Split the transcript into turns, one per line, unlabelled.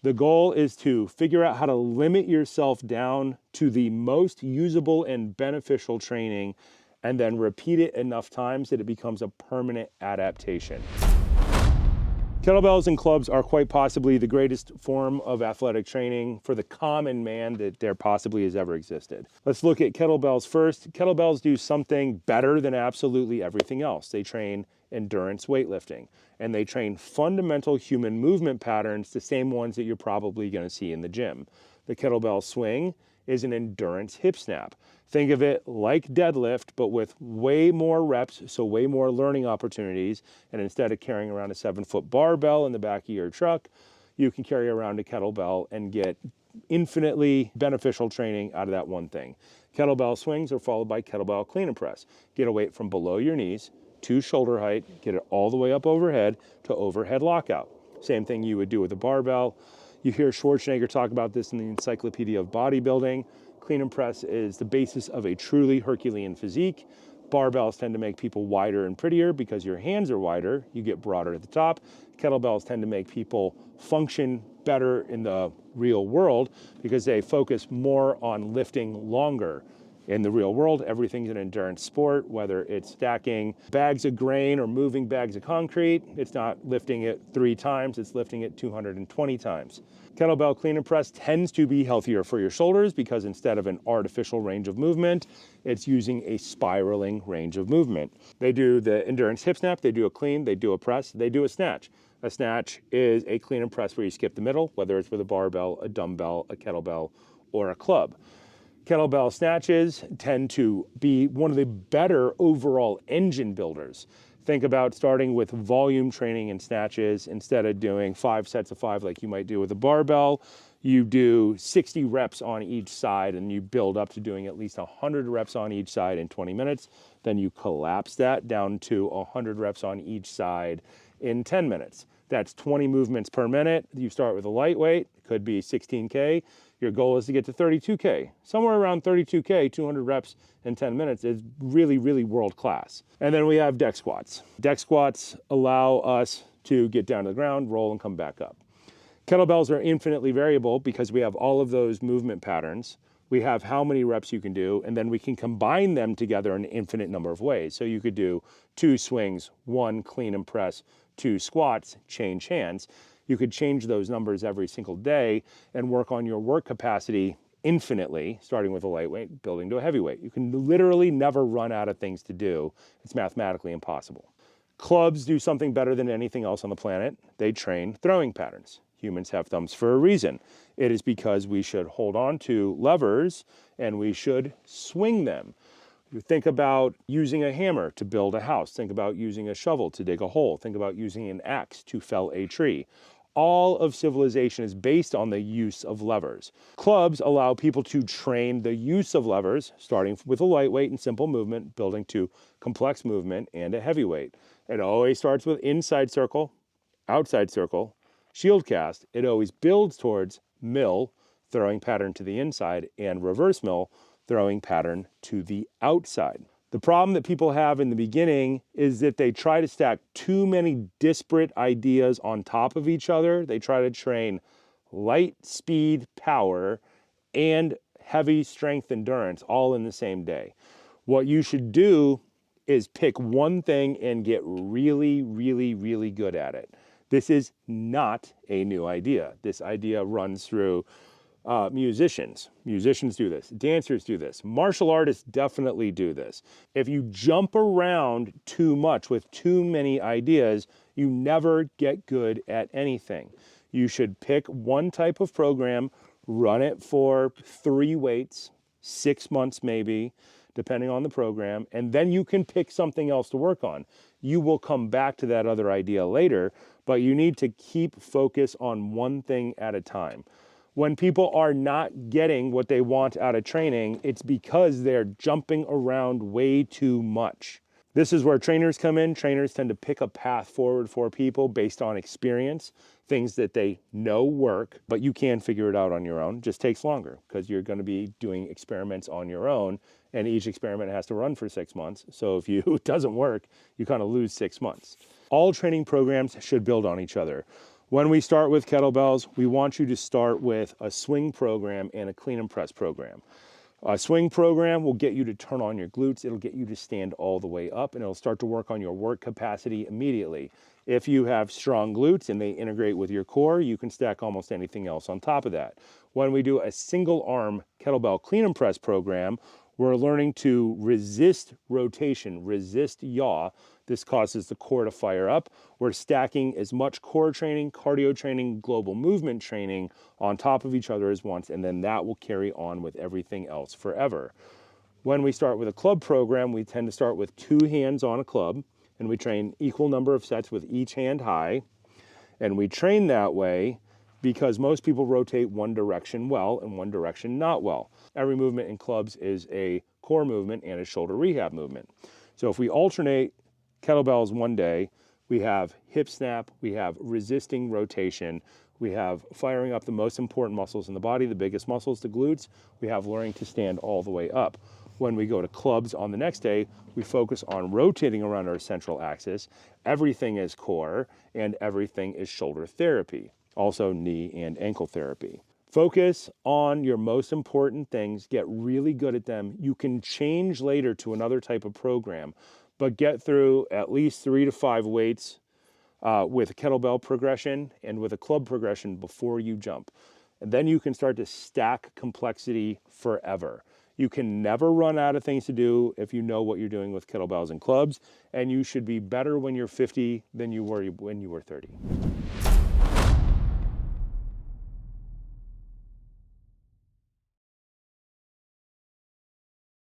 The goal is to figure out how to limit yourself down to the most usable and beneficial training, and then repeat it enough times that it becomes a permanent adaptation. Kettlebells and clubs are quite possibly the greatest form of athletic training for the common man that there possibly has ever existed. Let's look at kettlebells first. Kettlebells do something better than absolutely everything else. They train endurance weightlifting, and they train fundamental human movement patterns, the same ones that you're probably going to see in the gym. The kettlebell swing is an endurance hip snap. Think of it like deadlift, but with way more reps, so way more learning opportunities. And instead of carrying around a 7-foot barbell in the back of your truck, you can carry around a kettlebell and get infinitely beneficial training out of that one thing. Kettlebell swings are followed by kettlebell clean and press. Get a weight from below your knees to shoulder height, get it all the way up overhead to overhead lockout. Same thing you would do with a barbell. You hear Schwarzenegger talk about this in the Encyclopedia of Bodybuilding. Clean and press is the basis of a truly Herculean physique. Barbells tend to make people wider and prettier because your hands are wider. You get broader at the top. Kettlebells tend to make people function better in the real world because they focus more on lifting longer. In the real world, everything's an endurance sport, whether it's stacking bags of grain or moving bags of concrete. It's not lifting it 3 times, it's lifting it 220 times. Kettlebell clean and press tends to be healthier for your shoulders because instead of an artificial range of movement, it's using a spiraling range of movement. They do the endurance hip snap, they do a clean, they do a press, they do a snatch. A snatch is a clean and press where you skip the middle, whether it's with a barbell, a dumbbell, a kettlebell, or a club. Kettlebell snatches tend to be one of the better overall engine builders. Think about starting with volume training in snatches. Instead of doing 5 sets of 5 like you might do with a barbell, you do 60 reps on each side and you build up to doing at least 100 reps on each side in 20 minutes. Then you collapse that down to 100 reps on each side in 10 minutes. That's 20 movements per minute. You start with a lightweight, could be 16K. Your goal is to get to 32K. Somewhere around 32K, 200 reps in 10 minutes is really, really world class. And then we have deck squats. Deck squats allow us to get down to the ground, roll, and come back up. Kettlebells are infinitely variable because we have all of those movement patterns. We have how many reps you can do, and then we can combine them together in an infinite number of ways. So you could do 2 swings, 1 clean and press, 2 squats, change hands. You could change those numbers every single day and work on your work capacity infinitely, starting with a lightweight, building to a heavyweight. You can literally never run out of things to do. It's mathematically impossible. Clubs do something better than anything else on the planet. They train throwing patterns. Humans have thumbs for a reason. It is because we should hold on to levers and we should swing them. You think about using a hammer to build a house. Think about using a shovel to dig a hole. Think about using an axe to fell a tree. All of civilization is based on the use of levers. Clubs allow people to train the use of levers, starting with a lightweight and simple movement, building to complex movement and a heavyweight. It always starts with inside circle, outside circle, shield cast. It always builds towards mill, throwing pattern to the inside, and reverse mill, throwing pattern to the outside. The problem that people have in the beginning is that they try to stack too many disparate ideas on top of each other. They try to train light, speed, power, and heavy strength endurance all in the same day. What you should do is pick one thing and get really, really, really good at it. This is not a new idea. This idea runs through musicians. Musicians do this. Dancers do this. Martial artists definitely do this. If you jump around too much with too many ideas, you never get good at anything. You should pick one type of program, run it for 3 weights, 6 months maybe, depending on the program, and then you can pick something else to work on. You will come back to that other idea later, but you need to keep focus on one thing at a time. When people are not getting what they want out of training, it's because they're jumping around way too much. This is where trainers come in. Trainers tend to pick a path forward for people based on experience, things that they know work, but you can figure it out on your own. It just takes longer because you're going to be doing experiments on your own, and each experiment has to run for 6 months. So if it doesn't work, you kind of lose 6 months. All training programs should build on each other. When we start with kettlebells, we want you to start with a swing program and a clean and press program. A swing program will get you to turn on your glutes. It'll get you to stand all the way up, and it'll start to work on your work capacity immediately. If you have strong glutes and they integrate with your core, you can stack almost anything else on top of that. When we do a single arm kettlebell clean and press program, we're learning to resist rotation, resist yaw. This causes the core to fire up. We're stacking as much core training, cardio training, global movement training on top of each other as once, and then that will carry on with everything else forever. When we start with a club program, we tend to start with 2 hands on a club, and we train equal number of sets with each hand high. And we train that way because most people rotate one direction well and one direction not well. Every movement in clubs is a core movement and a shoulder rehab movement. So if we alternate kettlebells one day, we have hip snap, we have resisting rotation, we have firing up the most important muscles in the body, the biggest muscles, the glutes, we have learning to stand all the way up. When we go to clubs on the next day, we focus on rotating around our central axis. Everything is core and everything is shoulder therapy, also knee and ankle therapy. Focus on your most important things, get really good at them. You can change later to another type of program, but get through at least 3 to 5 weights with a kettlebell progression and with a club progression before you jump. And then you can start to stack complexity forever. You can never run out of things to do if you know what you're doing with kettlebells and clubs, and you should be better when you're 50 than you were when you were 30.